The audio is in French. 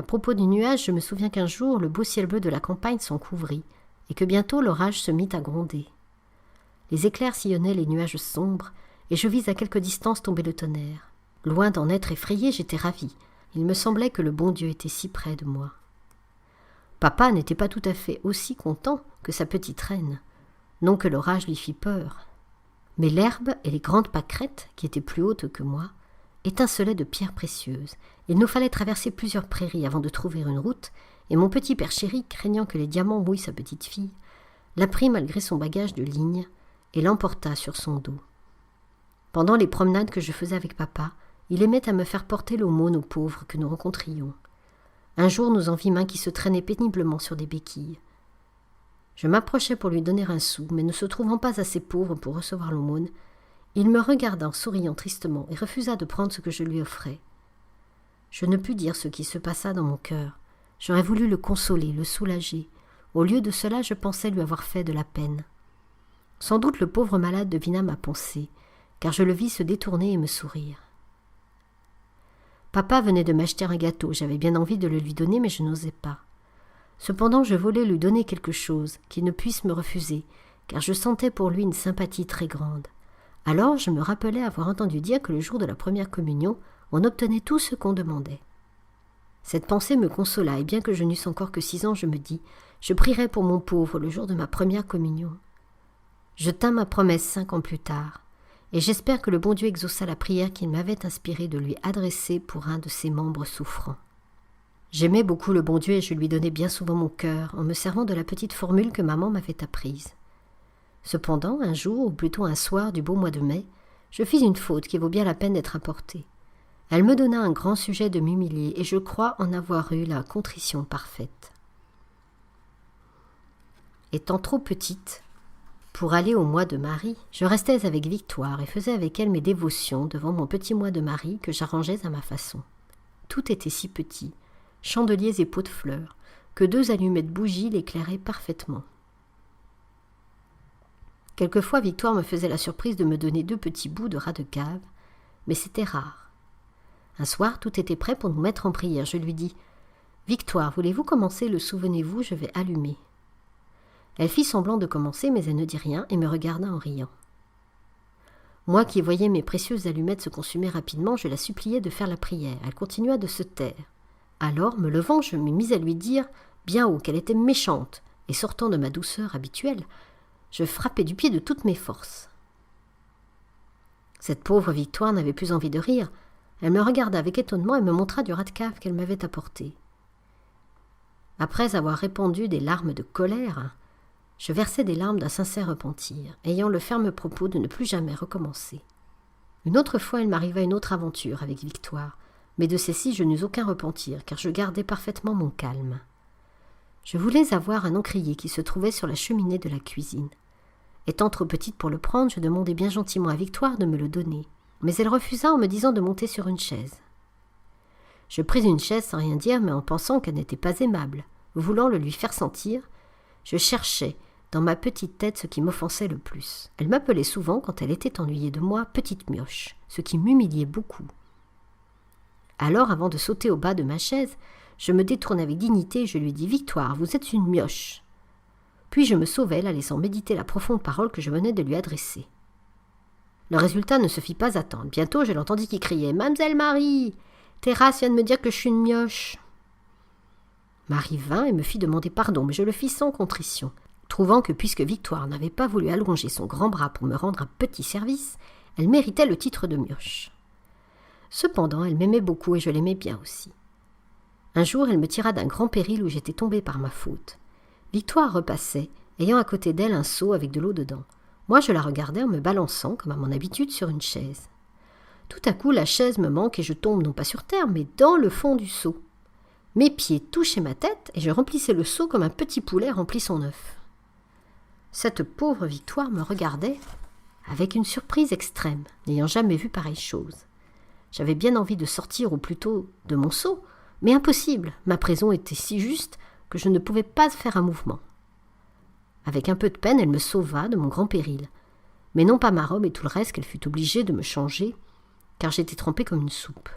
À propos du nuage, je me souviens qu'un jour, le beau ciel bleu de la campagne s'en couvrit, et que bientôt l'orage se mit à gronder. Les éclairs sillonnaient les nuages sombres, et je vis à quelque distance tomber le tonnerre. Loin d'en être effrayée, j'étais ravie. Il me semblait que le bon Dieu était si près de moi. Papa n'était pas tout à fait aussi content que sa petite reine. Non que l'orage lui fît peur. Mais l'herbe et les grandes pâquerettes, qui étaient plus hautes que moi, étincelaient de pierres précieuses. Il nous fallait traverser plusieurs prairies avant de trouver une route, et mon petit père chéri, craignant que les diamants mouillent sa petite fille, la prit malgré son bagage de ligne et l'emporta sur son dos. Pendant les promenades que je faisais avec papa, il aimait à me faire porter l'aumône aux pauvres que nous rencontrions. Un jour, nous en vîmes un qui se traînait péniblement sur des béquilles. Je m'approchai pour lui donner un sou, mais ne se trouvant pas assez pauvre pour recevoir l'aumône, il me regarda en souriant tristement et refusa de prendre ce que je lui offrais. Je ne pus dire ce qui se passa dans mon cœur. J'aurais voulu le consoler, le soulager. Au lieu de cela, je pensais lui avoir fait de la peine. Sans doute le pauvre malade devina ma pensée, car je le vis se détourner et me sourire. Papa venait de m'acheter un gâteau, j'avais bien envie de le lui donner, mais je n'osais pas. Cependant, je voulais lui donner quelque chose, qu'il ne puisse me refuser, car je sentais pour lui une sympathie très grande. Alors je me rappelais avoir entendu dire que le jour de la première communion, on obtenait tout ce qu'on demandait. Cette pensée me consola, et bien que je n'eusse encore que 6 ans, je me dis, je prierai pour mon pauvre le jour de ma première communion. Je tins ma promesse 5 ans plus tard, et j'espère que le bon Dieu exauça la prière qu'il m'avait inspiré de lui adresser pour un de ses membres souffrants. J'aimais beaucoup le bon Dieu et je lui donnais bien souvent mon cœur en me servant de la petite formule que maman m'avait apprise. Cependant, un jour, ou plutôt un soir du beau mois de mai, je fis une faute qui vaut bien la peine d'être rapportée. Elle me donna un grand sujet de m'humilier et je crois en avoir eu la contrition parfaite. Étant trop petite pour aller au mois de Marie, je restais avec Victoire et faisais avec elle mes dévotions devant mon petit mois de Marie que j'arrangeais à ma façon. Tout était si petit, chandeliers et pots de fleurs, que 2 allumettes bougies l'éclairaient parfaitement. Quelquefois, Victoire me faisait la surprise de me donner 2 petits bouts de ras de cave, mais c'était rare. Un soir, tout était prêt pour nous mettre en prière. Je lui dis « Victoire, voulez-vous commencer le souvenez-vous, je vais allumer. » Elle fit semblant de commencer, mais elle ne dit rien et me regarda en riant. Moi qui voyais mes précieuses allumettes se consumer rapidement, je la suppliai de faire la prière. Elle continua de se taire. Alors, me levant, je me mis à lui dire bien haut qu'elle était méchante, et sortant de ma douceur habituelle, je frappai du pied de toutes mes forces. Cette pauvre Victoire n'avait plus envie de rire. Elle me regarda avec étonnement et me montra du ras de cave qu'elle m'avait apporté. Après avoir répandu des larmes de colère, je versai des larmes d'un sincère repentir, ayant le ferme propos de ne plus jamais recommencer. Une autre fois, il m'arriva une autre aventure avec Victoire, mais de celle-ci je n'eus aucun repentir, car je gardais parfaitement mon calme. Je voulais avoir un encrier qui se trouvait sur la cheminée de la cuisine. Étant trop petite pour le prendre, je demandai bien gentiment à Victoire de me le donner, mais elle refusa en me disant de monter sur une chaise. Je pris une chaise sans rien dire, mais en pensant qu'elle n'était pas aimable. Voulant le lui faire sentir, je cherchais dans ma petite tête ce qui m'offensait le plus. Elle m'appelait souvent, quand elle était ennuyée de moi, petite mioche, ce qui m'humiliait beaucoup. Alors, avant de sauter au bas de ma chaise, je me détournai avec dignité et je lui dis « Victoire, vous êtes une mioche !» Puis je me sauvai, la laissant méditer la profonde parole que je venais de lui adresser. Le résultat ne se fit pas attendre. Bientôt, je l'entendis qui criait « Mamselle Marie, Thérèse vient de me dire que je suis une mioche !» Marie vint et me fit demander pardon, mais je le fis sans contrition, trouvant que puisque Victoire n'avait pas voulu allonger son grand bras pour me rendre un petit service, elle méritait le titre de mioche. Cependant, elle m'aimait beaucoup et je l'aimais bien aussi. Un jour, elle me tira d'un grand péril où j'étais tombée par ma faute. Victoire repassait, ayant à côté d'elle un seau avec de l'eau dedans. Moi, je la regardais en me balançant, comme à mon habitude, sur une chaise. Tout à coup, la chaise me manque et je tombe non pas sur terre, mais dans le fond du seau. Mes pieds touchaient ma tête et je remplissais le seau comme un petit poulet remplit son œuf. Cette pauvre Victoire me regardait avec une surprise extrême, n'ayant jamais vu pareille chose. J'avais bien envie de sortir, ou plutôt de mon seau, mais impossible, ma prison était si juste que je ne pouvais pas faire un mouvement. Avec un peu de peine, elle me sauva de mon grand péril, mais non pas ma robe et tout le reste qu'elle fut obligée de me changer, car j'étais trempée comme une soupe.